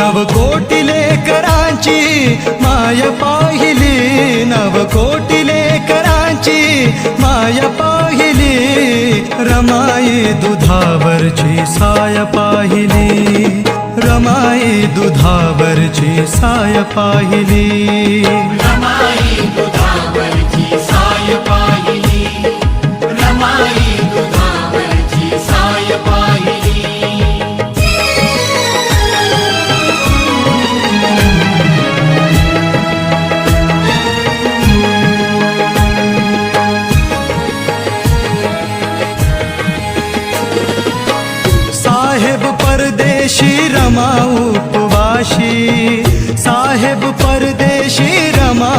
नवकोटी लेकरांची माय पाहिली, नवकोटी लेकरांची माय पाहिली, रमाई दुधावरची साय पाहिली, रमाई दुधावरची साय पाहिली, रमाई दुधावरची साय पाहिली, रमाई दुधावरची साय पाहिली. साहेब परदेशी रमा उपवाशी, साहेब परदेशी रमा